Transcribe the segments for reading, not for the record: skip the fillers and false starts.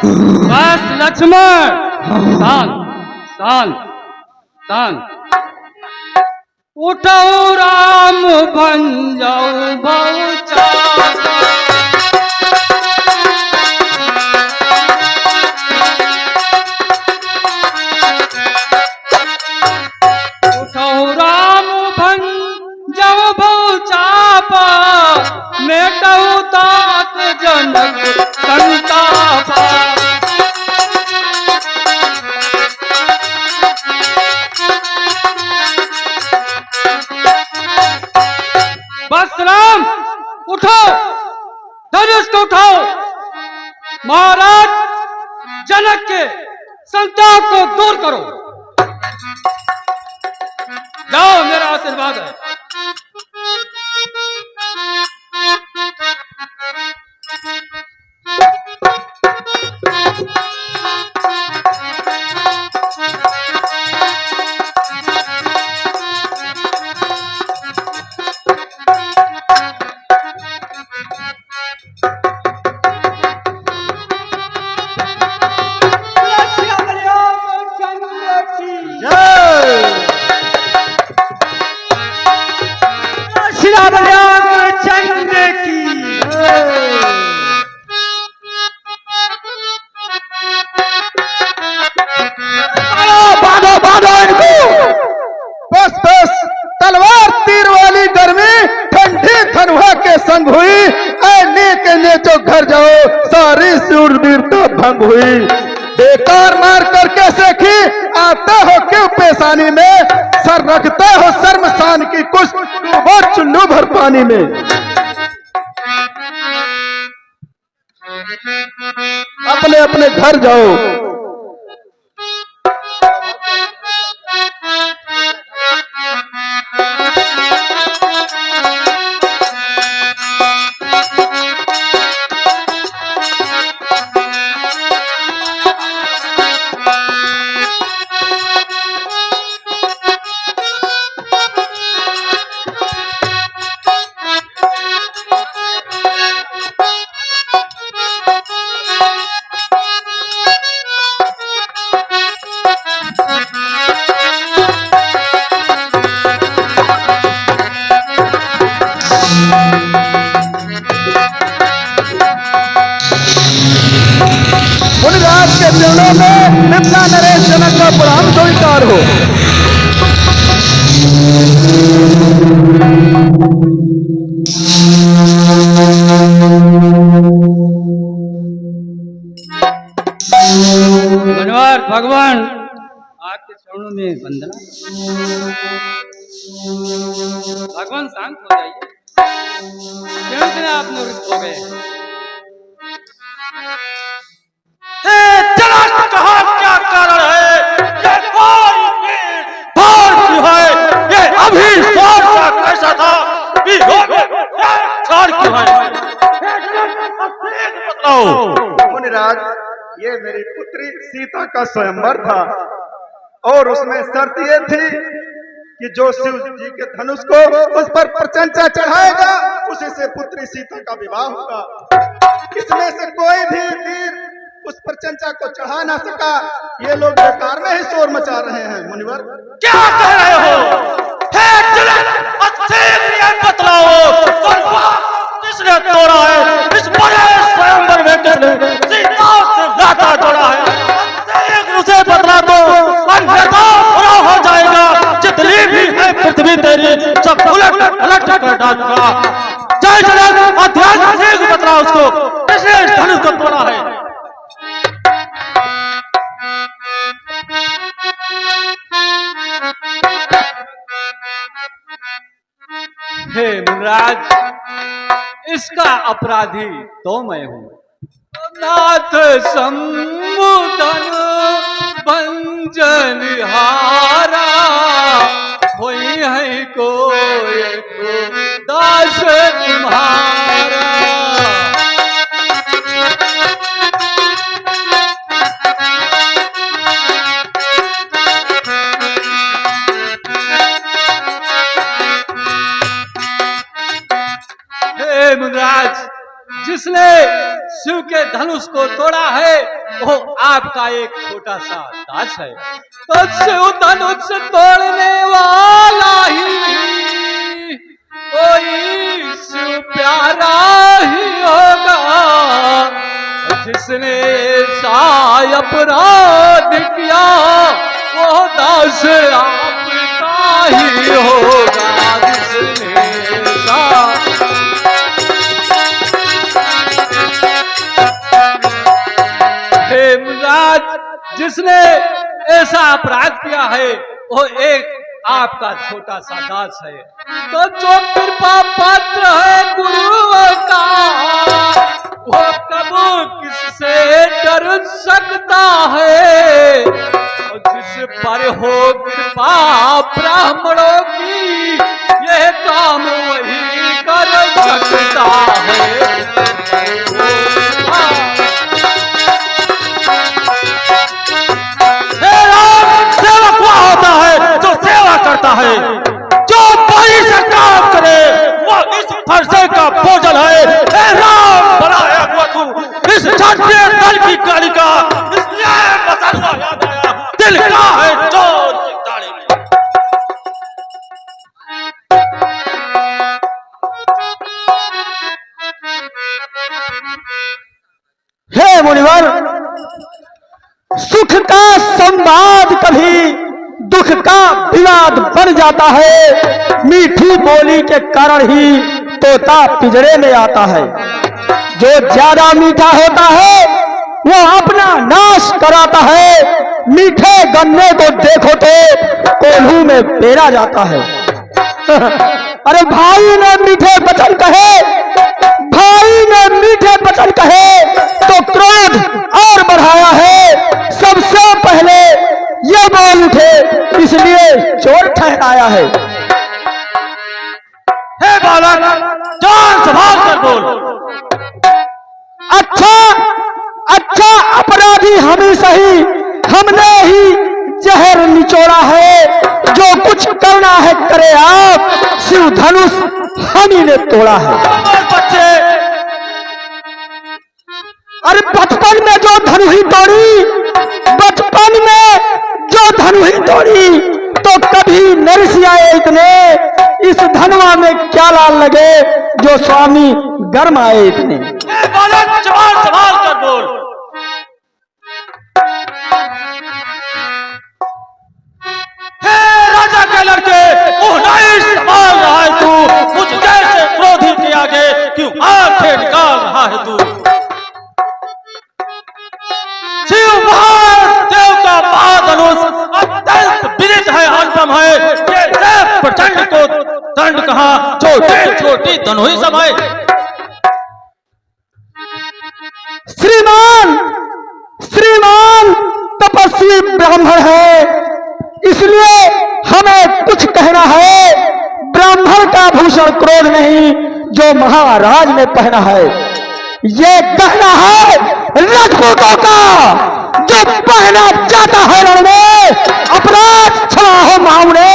बस लक्ष्मण, शांत शांत शांत। उठो राम भंजऊ बहुचार। उठो राम भंजऊ बहुचापा, मेटऊ तात जनक संतापा। बस राम, उठो, धनुष को उठाओ। महाराज जनक के संताप को दूर करो। जाओ, मेरा आशीर्वाद है। संग हुई ने जो घर जाओ सारी शूरवीरता भंग हुई। बेकार मार कर कैसे की आते हो क्यों पेशानी में, सर रखते हो शर्मसान की कुछ वो चुल्लू भर पानी में। अपने अपने घर जाओ। मुनिराज के चरणों में निपटा नरेश जनक का प्रणाम स्वीकार हो। धन्यवाद भगवान, आपके चरणों में वंदना। भगवान शांत हो जाइए, क्यों इतने आप निवृत्त हो गए? क्या कारण है? ये कौन की है? ये अभी सोचा कैसा था? क्यों है? मुनिराज, ये मेरी पुत्री सीता का स्वयंवर था और उसमें शर्त ये थी कि जो शिव जी के धनुष को उस पर प्रशंसा चढ़ाएगा उसी से पुत्री सीता का विवाह होगा। इसमें से कोई भी वीर उस प्रशंसा को चढ़ा ना सका। ये लोग बेकार में ही शोर मचा रहे हैं। मुनिवर, क्या कह रहे हो? बतलाओ, किसने तोड़ा है इस बड़े स्वयंवर में? किसने सीता से नाता जोड़ा है? उसे बतला दो, अन्यथा बुरा हो जाएगा। जितनी भी है पृथ्वी तेरी सब उलट पलट कर डालूंगा। जय जनक, अध्यात्म से बतला उसको, किसने इस धनुष को तोड़ा है? हे मुनिराज, इसका अपराधी तो मैं हूँ। नाथ संबुधन भंजन हारा, कोई है कोई दास तुम्हारा। हे मुनिराज, जिसने शिव के धनुष को तोड़ा है वो आपका एक छोटा सा दास है। शिव धनुष तोड़ने वाला ही कोई शिव प्यारा ही होगा, जिसने साय अपराध किया वो दास आपका ही होगा, जिसने हेमराज जिसने ऐसा अपराध किया है वो एक आपका छोटा सा दास है। तो जो कृपा पात्र है गुरुओं का वो कब किससे डर सकता है, और जिस पर हो कृपा ब्राह्मणों की यह काम वही कर सकता है। करता है जो बड़ी से काम करे वो इस फरसे का भोजन है। हे राम बनाया हुआ तू इस छठे दल की कालिका, इसलिए बसंता याद आया दिल का है चोर की दाढ़ी में। हे मुनिवर, सुख का संवाद कभी दुख का विवाद बन जाता है। मीठी बोली के कारण ही तोता पिंजरे में आता है। जो ज्यादा मीठा होता है वो अपना नाश कराता है। मीठे गन्ने को देखो तो कोल्हू में पेरा जाता है। अरे भाई ने मीठे वचन कहे, भाई ने मीठे वचन कहे तो क्रोध और बढ़ाया है। सबसे पहले ये बोल उठे इसलिए चोर ठहराया है। हे बालक जान संभाल कर बोल। अच्छा अपराधी हम ही सही, हमने ही जहर निचोड़ा है। जो कुछ करना है करे आप, शिव धनुष हम ही ने तोड़ा है। बच्चे अरे बचपन में जो धनु ही तोड़ी, बचपन में जो धनु ही तोड़ी तो कभी नरसी आए इतने। इस धनवा में क्या लाल लगे जो स्वामी गर्म आए इतने। बालक जवान संभाल कर बोल। हे राजा के लड़के, नहीं संभाल रहा है तू, मुझ जैसे क्रोधी के आगे क्यों आंखें निकाल रहा है तू। शिव महादेव का महाधनुष अत्यंत विदित है, अनुपम है। ये प्रचंड को दंड कहा छोटी छोटी धनुष समय। श्रीमान तपस्वी ब्राह्मण है, इसलिए हमें कुछ कहना है। ब्राह्मण का भूषण क्रोध नहीं जो महाराज ने पहना है। ये कहना है राजपूतों का जो पहना जाता है रण में। अपराध क्षमा हो मामले,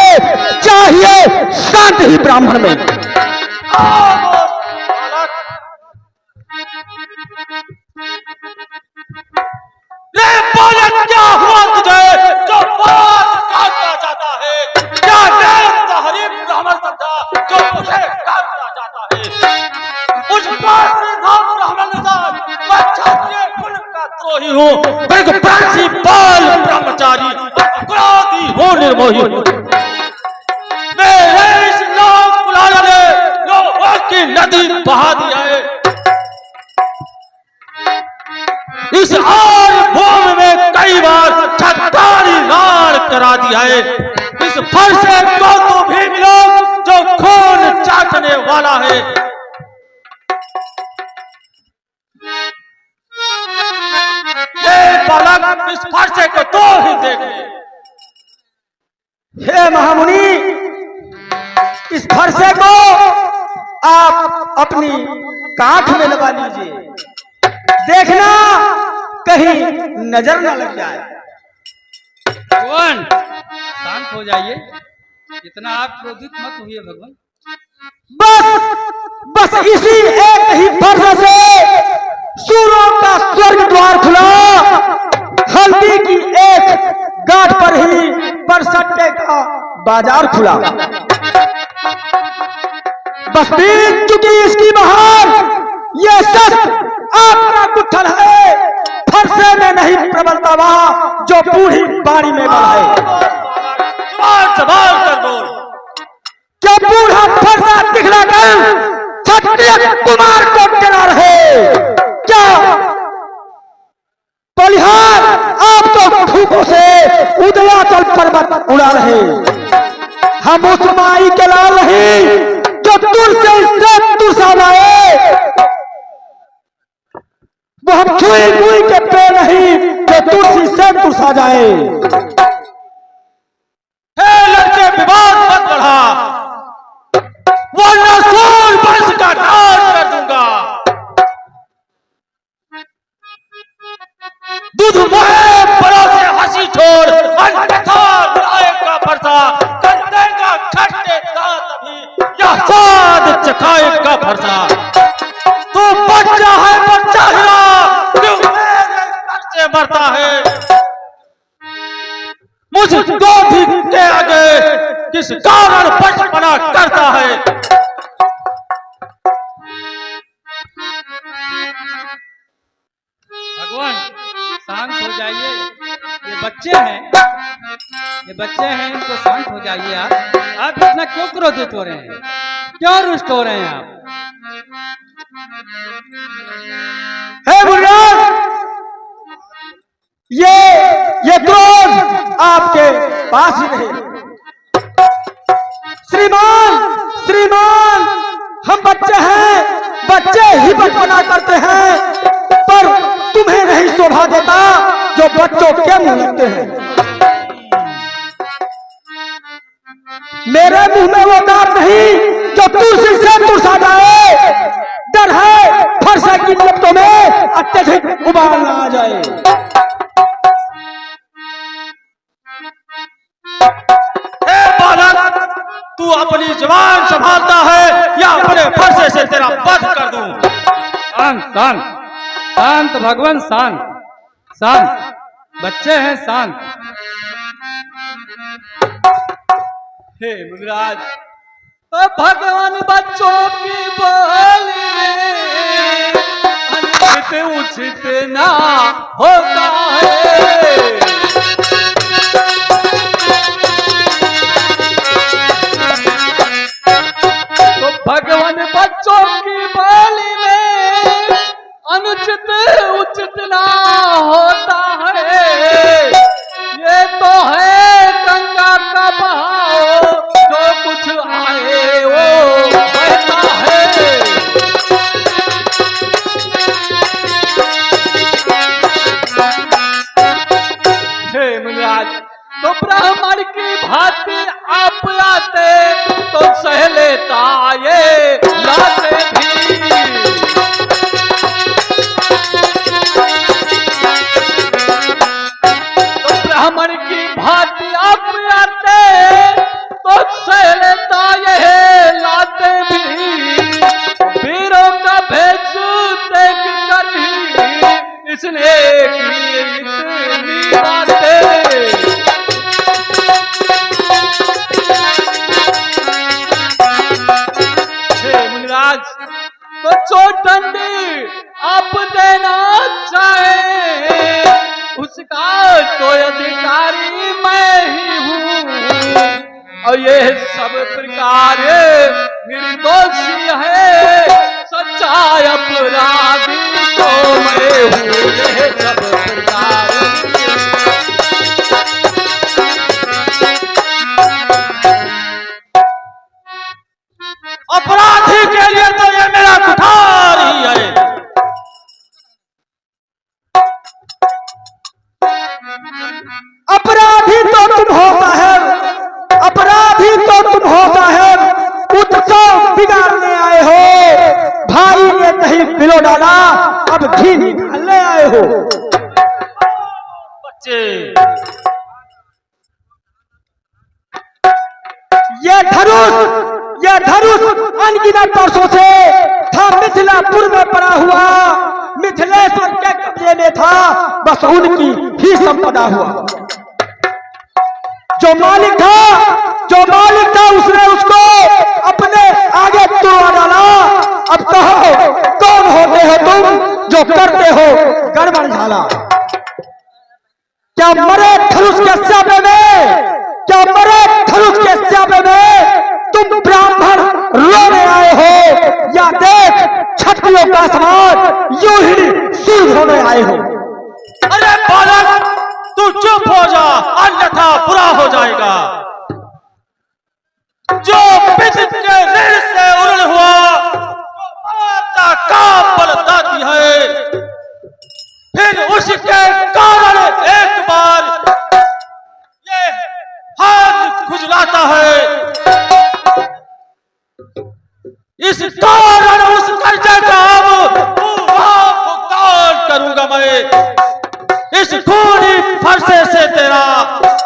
चाहिए शांति ही ब्राह्मण में। ये बालक क्या हुआ तुझे जो बात काटना चाहता है? क्या नेता हरि ब्राह्मण समझा जो तुझे काटना चाहता है? मुझ पास ब्राह्मण मैं क्षत्रिय कुल का द्रोही हूँ, प्रिंसिपल ब्रह्मचारी, अपराधी हूँ, निर्मोही हूँ। मेरे इस लोक कुलाल ने लोगों की नदी बहा दिया है। इस आर भूमि में कई बार छठारी रार करा दिया है। इस फरसे को तो भी मिलो जो खून चाटने वाला है। बालक इस फरसे को तो ही देख ले। हे महामुनि, इस फरसे को आप अपनी कांख में लगा लीजिए, देखना कहीं नजर न लग जाए। भगवान शांत हो जाइए, इतना आप क्रोधित मत हुए भगवान। बस इसी एक ही फरसे से सूरों का स्वर्ग द्वार खुला, हल्दी की एक गांठ पर ही बरसट्टे का बाजार खुला। बस बीत चुकी इसकी बहार, ये सच आपका गुत्थल है, फरसे में नहीं प्रबलता वहां जो बूढ़ी बाड़ी में बड़ा है। सवाल कर बोल, क्या बूढ़ा फरसा दिखला कर क्षत्रिय कुमार को गिरा रहे? क्या बलिहार आप तो फूकों से उदयाचल पर्वत उड़ा रहे? हम उस माई के लाल नहीं जो दूर से तुरसा लाए, वो हम छुई मुई के पे नहीं जो तुलसी से तुरसा जाए। हे लड़के, विवाद मत बढ़ा, वरना सूर वंश का नाश कर दूंगा। दूध मोहे बड़ों से हंसी छोड़, अन्यथा बुलाए का फरसा कर देगा खट्टे दांत भी या स्वाद चखाए का फरसा। तू बच्चा है, बच्चा हीरा, क्यों मेरे घर से मरता है? मुझको भी के आगे किस कारण बचपना करता है? भगवान शांत हो जाइए, ये बच्चे हैं, इनको शांत हो जाइए। आप इतना क्यों क्रोधित हो रहे हैं, क्यों रुष्ट हो रहे हैं आप? हे बुढ़िया, ये क्रोध आपके पास ही नहीं। श्रीमान, हम बच्चे हैं, बच्चे ही बचपना करते हैं, पर तुम्हें नहीं शोभा देता जो बच्चों के मुंह लगते हैं। मेरे मुंह में वो दांत नहीं जो तुलसी से तुरसा जाए। डर है फरसे की लपटों में अत्यधिक उबाल ना आ जाए। तू अपनी जवान संभालता है या अपने फरसे से तेरा वध कर दूं? शांत भगवान, शांत, बच्चे हैं, शांत। हे मुनिराज, तो भगवान बच्चों की बोली में अनुचित उचित ना होता है। तो भगवान बच्चों की बोली में अनुचित उचित ना होता है। ये तो है गंगा का बहाव, जो कुछ आए वो बहता है। हे मुनिराज, तो ब्राह्मण की भांति आप आते तो सह लेता ये लाते भी। तो ब्राह्मण की भांति आप आते तो सह लेता ये लाते भी। वीरों का भेष देख कर ही इसने की इतनी बातें। तो चोटंडी आप देना चाहे, उसका तो अधिकारी मैं ही हूँ। और ये सब प्रकार निर्दोषी है, सच्चा अपराधी तो मैं हूँ। ये सब प्रकार अपराधी के लिए तो ये मेरा कुठार ही है। अपराधी तो तुम होता है, अपराधी तो तुम होता है, उत्सव बिगाड़ने आए हो। भाई ने दही पिलो डाला, अब घी निकालने आए हो। बच्चे, ये धनुष अनगिनत वर्षों से था मिथिलापुर में पड़ा हुआ। मिथिलेश्वर के कब्जे में था, बस उनकी ही संपदा हुआ। जो मालिक था उसने उसको अपने आगे तुड़वा डाला। अब कहो कौन होते हो तुम जो करते हो गड़बड़ झाला? क्या मरे धनुष के स्यापे में, क्या मरे धनुष के स्यापे में तुम ब्राह्मण रोने आए हो, या देख क्षत्रियों का समाज यूं ही सूर होने आए हो? अरे बालक, तू चुप हो जा, अन्यथा बुरा हो जाएगा। जो पिता के ऋण से उरण हुआ, माता का बल दाती है, फिर उसके कारण एक बार ये हाथ खुजलाता है। इस कारण उस कर्जे का अब पूरा भुगतान करूंगा मैं। इस खूनी फरसे से तेरा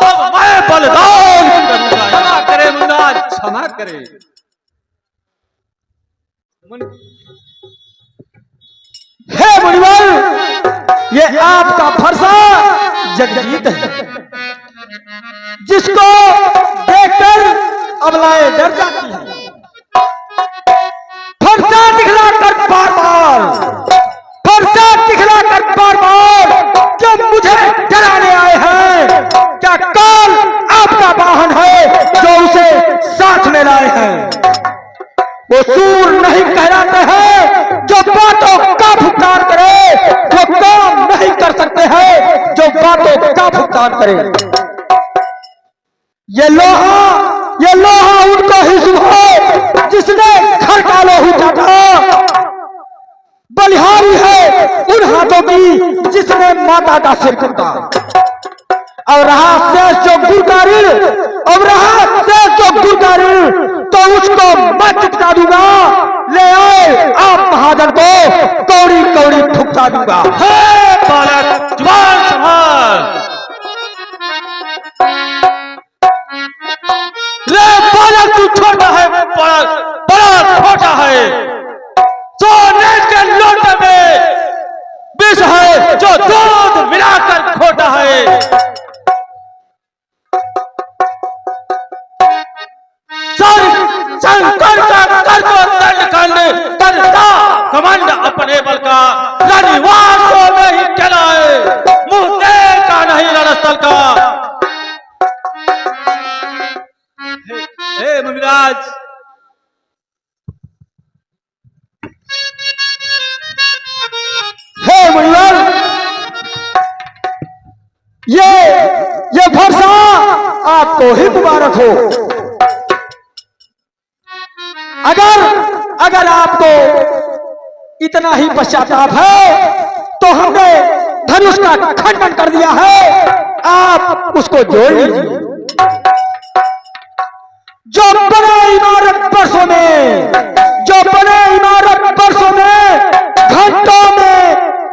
अब मैं बलिदान करूंगा। क्षमा करे मुनिराज, क्षमा करे। हे मुनिवर, ये आपका फरसा जगजीत है, जिसको देखकर अबलाएं डर जाती हैं। फरसा दिखलाकर बार बार जो मुझे डराने आए हैं, क्या काल आपका वाहन है जो उसे साथ में लाए हैं? वो सूर नहीं कहलाते हैं जो बातों का भुगतान करे, जो काम नहीं कर सकते हैं जो बातों का भुगतान करे। ये लोहा उनको ही सुबह जिसने घर का लोहू चाटा, बलिहारी है उन हाथों की जिसने माता का सिर कुटा। और रहा शेष जो गुरकारिल, तो उसको मैं चुकता दूंगा। ले आए आप महाजन को, कौड़ी कौड़ी ठुकता दूंगा। हे बालक, जुबान संभाल। रे बालक, तू छोटा है, बड़ा छोटा है। सोने के लोटे में विष है जो दूध मिलाकर खोटा है। शंकर का कर दो दंड करता कमंड अपने बल का, रनिवासों में ही चलाए, मुंह देखा नहीं रणस्थल का। हे मुनिराज, हे मुनिवर, ये फरसा आपको ही मुबारक हो। अगर आपको इतना ही पश्चाताप है तो हमने धनुष का खंडन कर दिया है, आप उसको जोड़ लीजिए। जो बने इमारत बरसों में घंटों में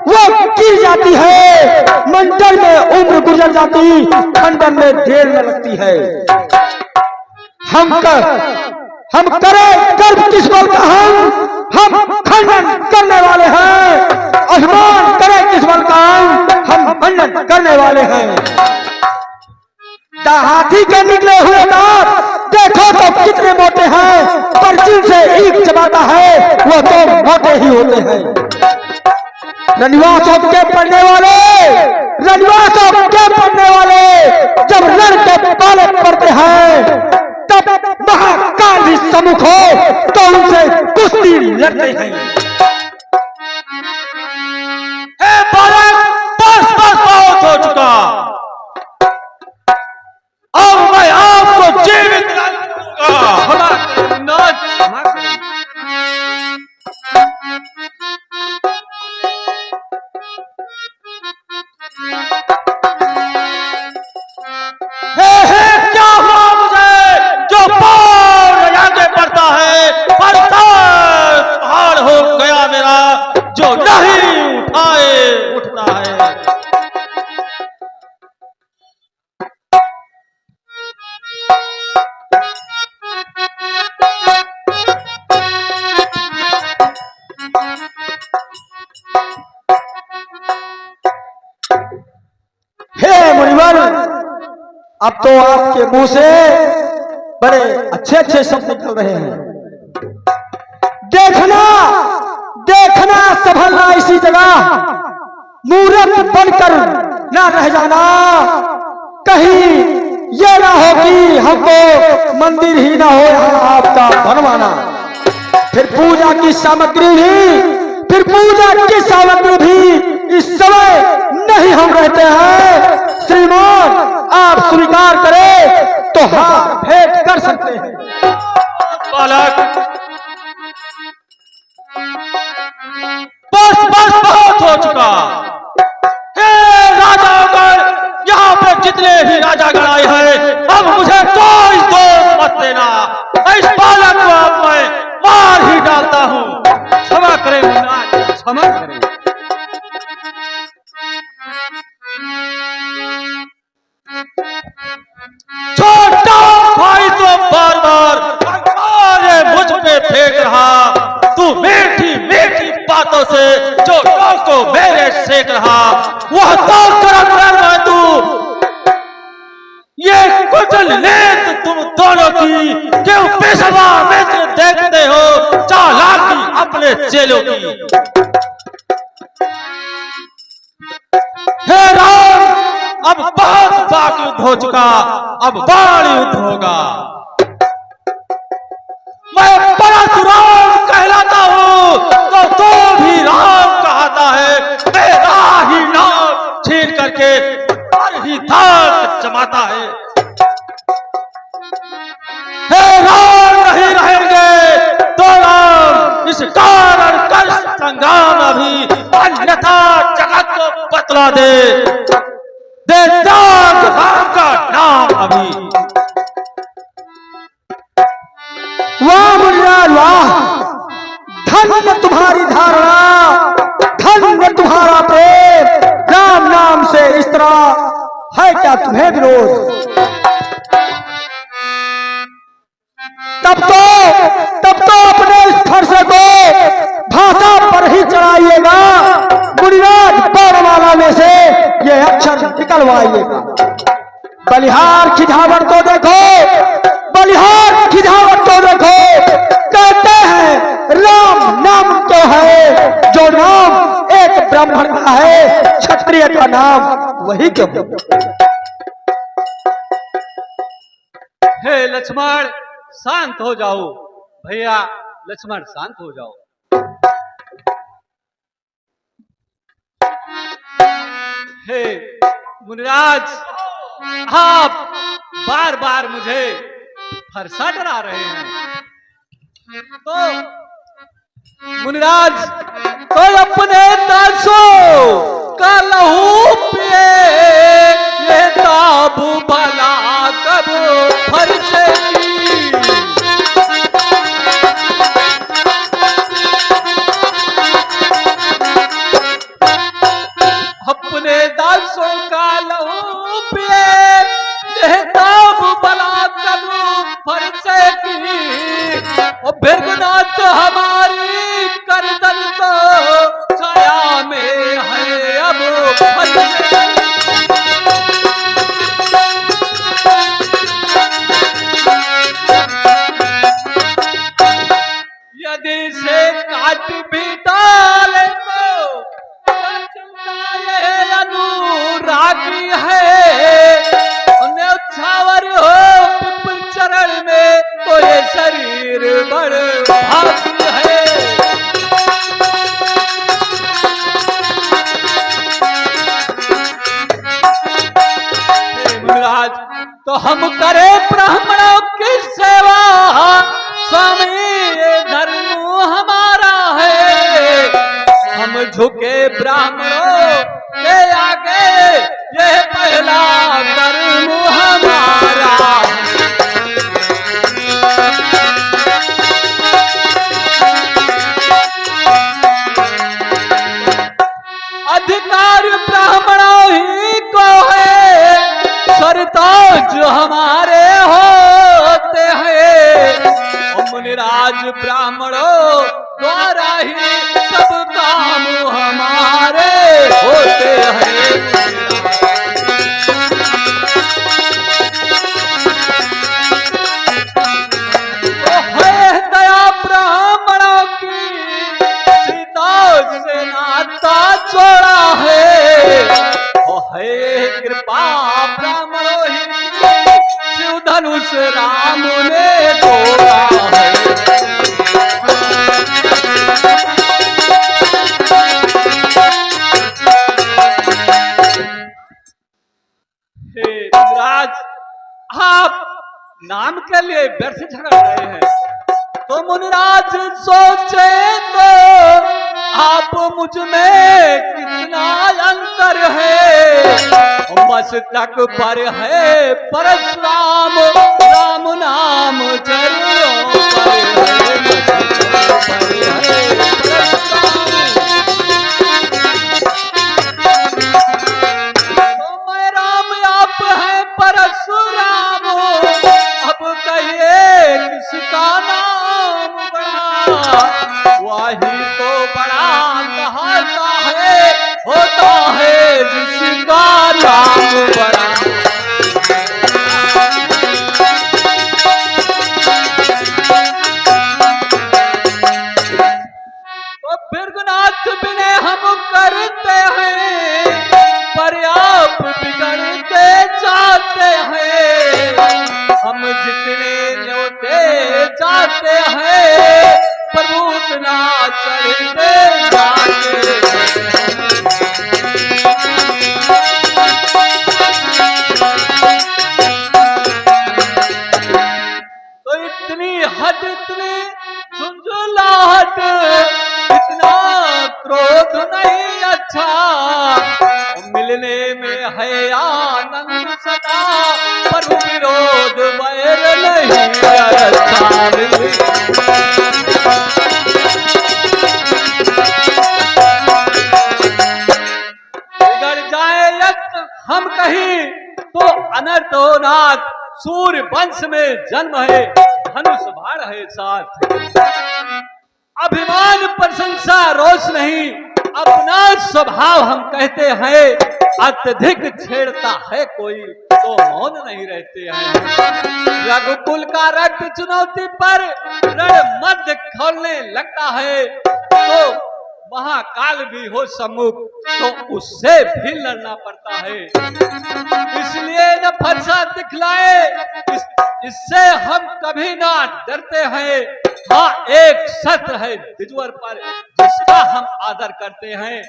वो गिर जाती है, मंडल में उम्र गुजर जाती, खंडन में देर न लगती है। हम करें गर्व किस बल का, हम खंडन करने वाले हैं। अभिमान करें किस बल का, हम खंडन करने वाले हैं। हाथी के निकले हुए दांत देखो तो कितने मोटे हैं, पर जिनसे ईख चबाता है वो तो मोटे ही होते हैं। रनिवासों के पढ़ने वाले जब रण के पाले पड़ते हैं, तब महाकाल भी सम्मुख हो तो उनसे कुश्ती लड़ते हैं। हे बालक, बस बहुत हो चुका। अब मैं आपको जीवित रखूंगा। क्षमा करे मुनिराज, क्षमा करे। क्या हुआ मुझे जो पार आगे बढ़ता है, पहाड़ हो गया मेरा जो नहीं उठता है। मुनिवर, अब तो आपके मुंह से बड़े अच्छे अच्छे शब्द निकल रहे हैं। देखना देखना संभलना इसी जगह, मूर्ख बनकर ना रह जाना। कहीं ये ना हो कि हमको मंदिर ही ना हो यहाँ आपका बनवाना। फिर पूजा की सामग्री भी इस समय नहीं हम रहते हैं। श्रीमान आप स्वीकार करें तो हाथ भेंट कर सकते हैं। बालक, बस बस बहुत हो चुका। हे राजागण, यहाँ पे जितने भी राजागण आए हैं, अब मुझे कोई दोष मत देना। इस बालक को अब मैं मार ही डालता हूँ। क्षमा करें मुनिराज, क्षमा करें। छोटा भाई तो बार बार मुझ पे फेंक रहा। तू मीठी मीठी बातों से जो लोग को मेरे सेक रहा, वह तो कर तू। ये कुचल लेत तुम दोनों की, क्यों पेशवा मित्र देखते हो चालाकी अपने चेलों की। हे राम, अब बहुत बाक युद्ध हो चुका, अब बाण युद्ध होगा। मैं परशुराम कहलाता हूँ तो भी राम कहता है। मेरा ही नाम छीन करके पर ही धाक जमाता है। हे राम नहीं रहेंगे तो राम, इस कारण कर संग्राम अभी, अन्यथा जगत को बतला दे त्याग राम का नाम अभी। वाह मुनिराज वाह, धन्य तुम्हारी धारणा, धन्य तुम्हारा प्रेम। राम नाम से इस तरह है क्या तुम्हें विरोध? तब तो अपने इस फरसे को भाषा पर ही चढ़ाइएगा। मुनिराज वर्णमाला में से ये अक्षर निकलवाइएगा। बलिहार खिझावट तो देखो, बलिहार खिझावट तो देखो। कहते हैं राम नाम तो है, जो नाम एक ब्राह्मण का है, क्षत्रिय का नाम वही क्यों? हे लक्ष्मण, शांत हो जाओ। भैया लक्ष्मण, शांत हो जाओ। हे मुनिराज, आप बार बार मुझे फरसा डरा रहे हैं। तो मुनिराज, तो अपने दासों का लहू पिए, ये ताबू भला कब फरसे की। अपने दासों का लहू पिए, ये ताबू भला कब फरसे की। और बिरगनाथ हमारी करदन तो छाया में है अब फरसे। यदि से काट भी डाले तो ये अनुरागी है। न्यौछावर हो पिपल चरण में तो ये शरीर बड़ भारी है। मुनिराज, तो हम करे ब्राह्मणों की सेवा, स्वामी ये धर्म हमारा है। हम झुके ब्राह्मणों के आगे, ये पहला धर्म हमारा। अधिकार ब्राह्मणों ही को है, सरताज हमारे होते हैं। मुनिराज ब्राह्मणों द्वारा ही सब काम हमारे होते हैं। ब्राह्मणों ही शिव धनुष राम ने तोड़ा है। हे महाराज, आप नाम के लिए व्यर्थ झगड़ रहे हैं तो मुनिराज सोचे तो आप मुझ में कितना अंतर है। मस्तक पर है परशुराम, राम नाम चरणों पर है। मैं राम आप है परशुराम, अब कहिए किसका नाम बड़ा। वही तो बड़ा कहता है, होता है जिसका नाम बड़ा। तो भृगुनाथ विनय हम करते हैं, पर आप बिगड़ते जाते हैं। हम जितने न्योते जाते हैं, प्रभु उतना चढ़ते जाते हैं। तो इतनी हद, इतनी झुंझुलाहट, इतना क्रोध नहीं अच्छा। मिलने में है आनंद सदा, पर विरोध वैर नहीं अच्छा। बिगड़ जाए यज्ञ हम कहीं तो अनर्थ हो नाथ। सूर्य वंश में जन्म है, धनुष भार है साथ। अभिमान प्रशंसा रोष नहीं, अपना स्वभाव हम कहते हैं। अत्यधिक छेड़ता है कोई तो मौन नहीं रहते हैं। रघुकुल का रक्त चुनौती पर रण मध्य खोलने लगता है, तो महाकाल भी हो सम्मुख तो उससे भी लड़ना पड़ता है। इसलिए न फरसा दिखलाए, इससे हम कभी ना डरते हैं। हाँ, एक सत्र है द्विजवर पर जिसका हम आदर करते हैं।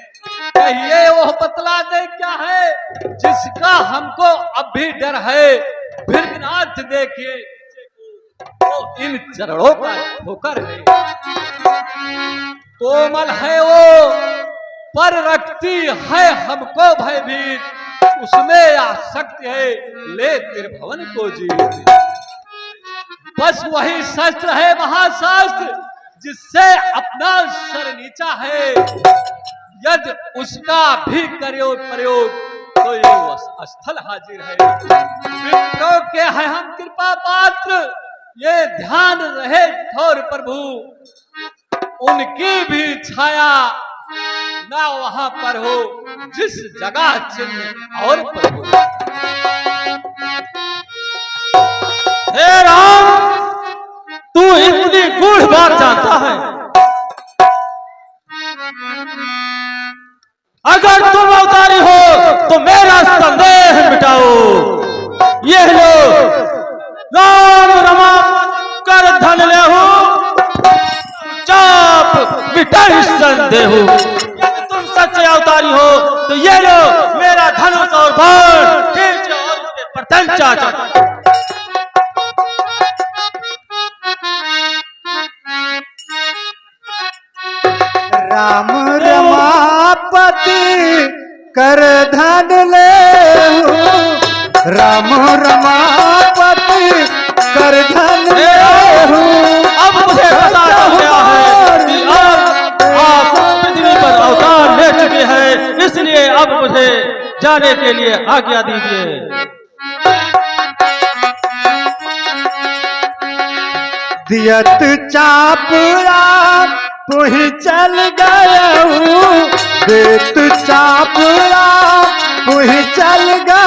कहिए वो बतला दे क्या है जिसका हमको अब भी डर है। भृगुनाथ देखिए तो इन चरणों का ठोकर है। कोमल है वो पर रखती है हमको भयभीत, उसमें आसक्ति है ले त्रिभुवन को जीत। बस वही शस्त्र है महाशास्त्र जिससे अपना सर नीचा है। यदि उसका भी करो प्रयोग तो ये स्थल हाजिर है। विप्रों के हैं हम कृपा पात्र, ये ध्यान रहे ठौर प्रभु। उनकी भी छाया ना वहां पर हो जिस जगह चिन्ह और प्रभु। हे राम, तू इतनी गूढ़ बात जानता है। अगर तुम अवतारी हो तो मेरा संदेह मिटाओ। ये लो राम रमापत कर धन ले हो, चाप मिटाई संदेह। यदि तुम सच्चे अवतारी हो तो ये लो मेरा धनुष और बाण खींच और उसके प्रतल चाचा। राम रमापति कर धन ले, राम रमापति कर धन ले। अब मुझे पता चल गया है कि आप पृथ्वी पर अवतार ले चुके हैं, इसलिए अब मुझे जाने के लिए आज्ञा दीजिए। दियत चापरा पुही चल गया हूँ, देत चापरा पुही चल गया